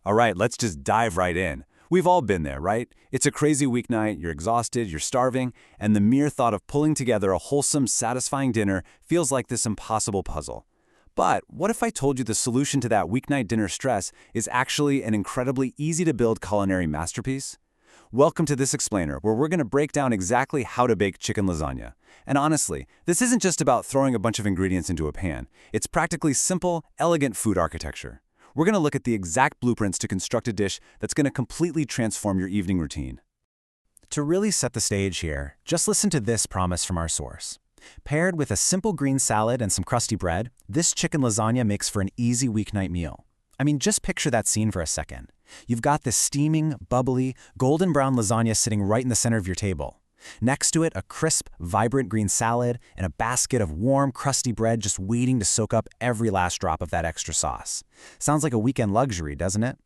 All right, let's just dive right in. We've all been there, right? It's a crazy weeknight, you're exhausted, you're starving, and the mere thought of pulling together a wholesome, satisfying dinner feels like this impossible puzzle. But what if I told you the solution to that weeknight dinner stress is actually an incredibly easy-to-build culinary masterpiece? Welcome to this explainer, where we're going to break down exactly how to bake chicken lasagna. And honestly, this isn't just about throwing a bunch of ingredients into a pan. It's practically simple, elegant food architecture. We're going to look at the exact blueprints to construct a dish that's going to completely transform your evening routine. To really set the stage here, just listen to this promise from our source. Paired with a simple green salad and some crusty bread, this chicken lasagna makes for an easy weeknight meal. I mean, just picture that scene for a second. You've got this steaming, bubbly, golden brown lasagna sitting right in the center of your table. Next to it, a crisp, vibrant green salad and a basket of warm, crusty bread just waiting to soak up every last drop of that extra sauce. Sounds like a weekend luxury, doesn't it?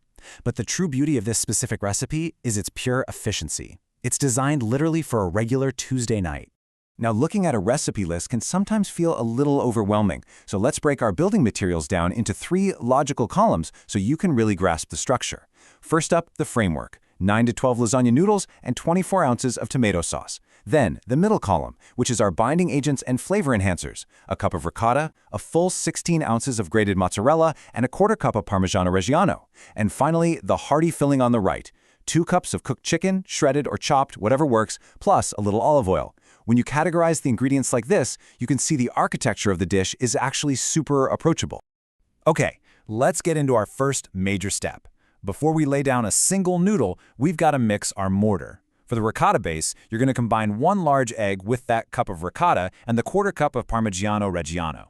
But the true beauty of this specific recipe is its pure efficiency. It's designed literally for a regular Tuesday night. Now, looking at a recipe list can sometimes feel a little overwhelming, so let's break our building materials down into 3 logical columns so you can really grasp the structure. First up, the framework. 9 to 12 lasagna noodles and 24 ounces of tomato sauce. Then, the middle column, which is our binding agents and flavor enhancers. A cup of ricotta, a full 16 ounces of grated mozzarella, and a quarter cup of Parmigiano Reggiano. And finally, the hearty filling on the right. 2 cups of cooked chicken, shredded or chopped, whatever works, plus a little olive oil. When you categorize the ingredients like this, you can see the architecture of the dish is actually super approachable. Okay, let's get into our first major step. Before we lay down a single noodle, we've got to mix our mortar. For the ricotta base, you're going to combine 1 large egg with that cup of ricotta and the quarter cup of Parmigiano Reggiano.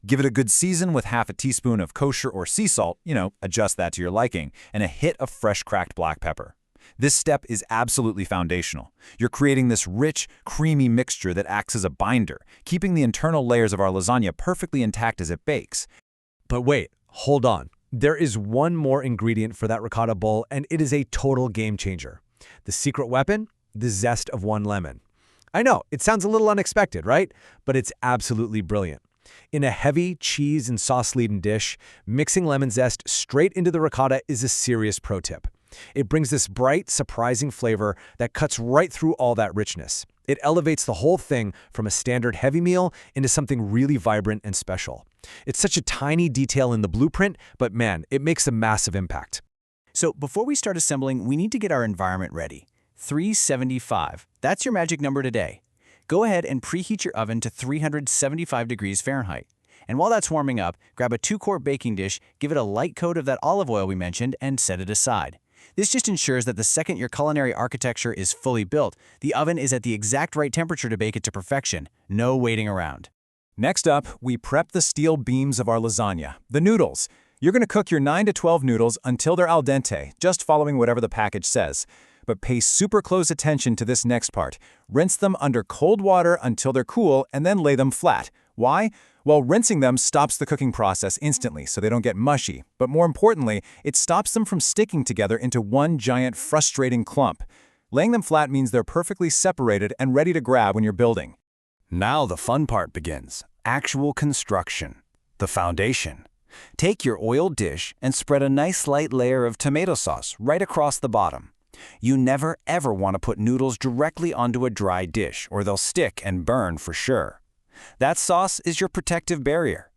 Give it a good season with half a teaspoon of kosher or sea salt, adjust that to your liking, and a hit of fresh cracked black pepper. This step is absolutely foundational. You're creating this rich, creamy mixture that acts as a binder, keeping the internal layers of our lasagna perfectly intact as it bakes. But wait, hold on. There is one more ingredient for that ricotta bowl, and it is a total game changer. The secret weapon? The zest of 1 lemon. I know, it sounds a little unexpected, right? But it's absolutely brilliant. In a heavy cheese and sauce-laden dish, mixing lemon zest straight into the ricotta is a serious pro tip. It brings this bright, surprising flavor that cuts right through all that richness. It elevates the whole thing from a standard heavy meal into something really vibrant and special. It's such a tiny detail in the blueprint, but man, it makes a massive impact. So before we start assembling, we need to get our environment ready. 375. That's your magic number today. Go ahead and preheat your oven to 375 degrees Fahrenheit. And while that's warming up, grab a 2-quart baking dish, give it a light coat of that olive oil we mentioned, and set it aside. This just ensures that the second your culinary architecture is fully built, the oven is at the exact right temperature to bake it to perfection. No waiting around. Next up, we prep the steel beams of our lasagna, the noodles. You're going to cook your 9 to 12 noodles until they're al dente, just following whatever the package says. But pay super close attention to this next part. Rinse them under cold water until they're cool and then lay them flat. Why? Well, rinsing them stops the cooking process instantly so they don't get mushy. But more importantly, it stops them from sticking together into one giant frustrating clump. Laying them flat means they're perfectly separated and ready to grab when you're building. Now the fun part begins. Actual construction. The foundation. Take your oiled dish and spread a nice light layer of tomato sauce right across the bottom. You never ever want to put noodles directly onto a dry dish or they'll stick and burn for sure. That sauce is your protective barrier.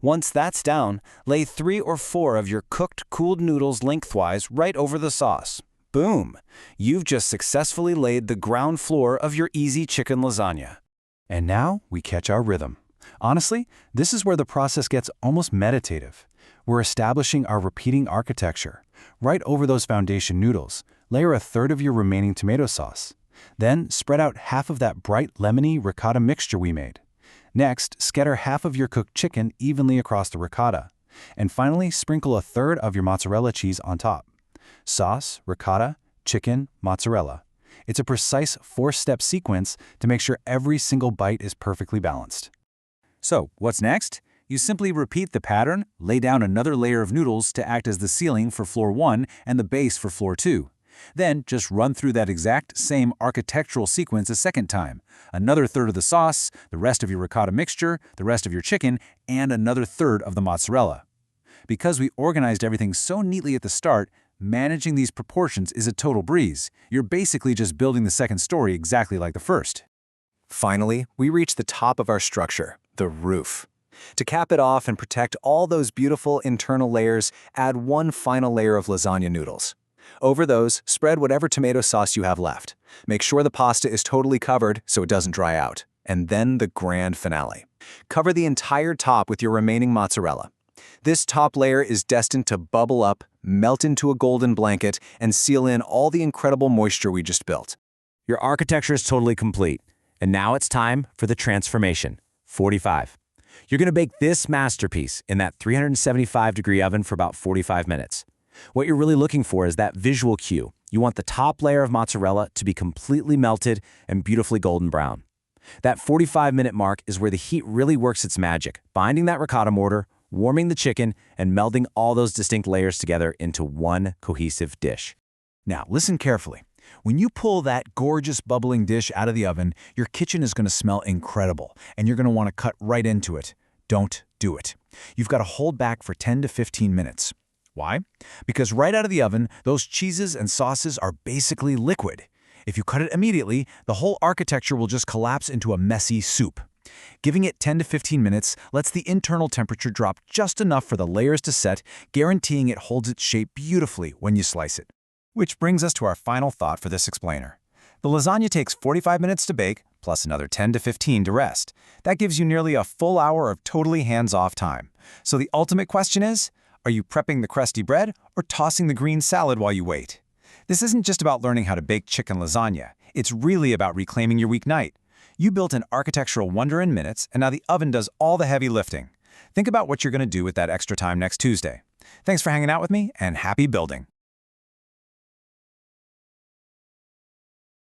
Once that's down, lay 3 or 4 of your cooked, cooled noodles lengthwise right over the sauce. Boom! You've just successfully laid the ground floor of your easy chicken lasagna. And now we catch our rhythm. Honestly, this is where the process gets almost meditative. We're establishing our repeating architecture. Right over those foundation noodles, layer 1/3 of your remaining tomato sauce. Then spread out half of that bright lemony ricotta mixture we made. Next, scatter half of your cooked chicken evenly across the ricotta. And finally, sprinkle 1/3 of your mozzarella cheese on top. Sauce, ricotta, chicken, mozzarella. It's a precise 4-step sequence to make sure every single bite is perfectly balanced. So, what's next? You simply repeat the pattern, lay down another layer of noodles to act as the ceiling for floor 1 and the base for floor 2. Then just run through that exact same architectural sequence a second time. Another 1/3 of the sauce, the rest of your ricotta mixture, the rest of your chicken, and another 1/3 of the mozzarella. Because we organized everything so neatly at the start, managing these proportions is a total breeze. You're basically just building the second story exactly like the first. Finally, we reach the top of our structure, the roof. To cap it off and protect all those beautiful internal layers, add one final layer of lasagna noodles. Over those, spread whatever tomato sauce you have left. Make sure the pasta is totally covered so it doesn't dry out. And then the grand finale. Cover the entire top with your remaining mozzarella. This top layer is destined to bubble up, melt into a golden blanket, and seal in all the incredible moisture we just built. Your architecture is totally complete. And now it's time for the transformation. 45. You're going to bake this masterpiece in that 375-degree oven for about 45 minutes. What you're really looking for is that visual cue. You want the top layer of mozzarella to be completely melted and beautifully golden brown. That 45-minute mark is where the heat really works its magic, binding that ricotta mortar, warming the chicken, and melding all those distinct layers together into one cohesive dish. Now, listen carefully. When you pull that gorgeous bubbling dish out of the oven, your kitchen is going to smell incredible, and you're going to want to cut right into it. Don't do it. You've got to hold back for 10 to 15 minutes. Why? Because right out of the oven, those cheeses and sauces are basically liquid. If you cut it immediately, the whole architecture will just collapse into a messy soup. Giving it 10 to 15 minutes lets the internal temperature drop just enough for the layers to set, guaranteeing it holds its shape beautifully when you slice it. Which brings us to our final thought for this explainer. The lasagna takes 45 minutes to bake, plus another 10 to 15 to rest. That gives you nearly a full hour of totally hands-off time. So the ultimate question is, are you prepping the crusty bread or tossing the green salad while you wait? This isn't just about learning how to bake chicken lasagna. It's really about reclaiming your weeknight. You built an architectural wonder in minutes, and now the oven does all the heavy lifting. Think about what you're going to do with that extra time next Tuesday. Thanks for hanging out with me, and happy building.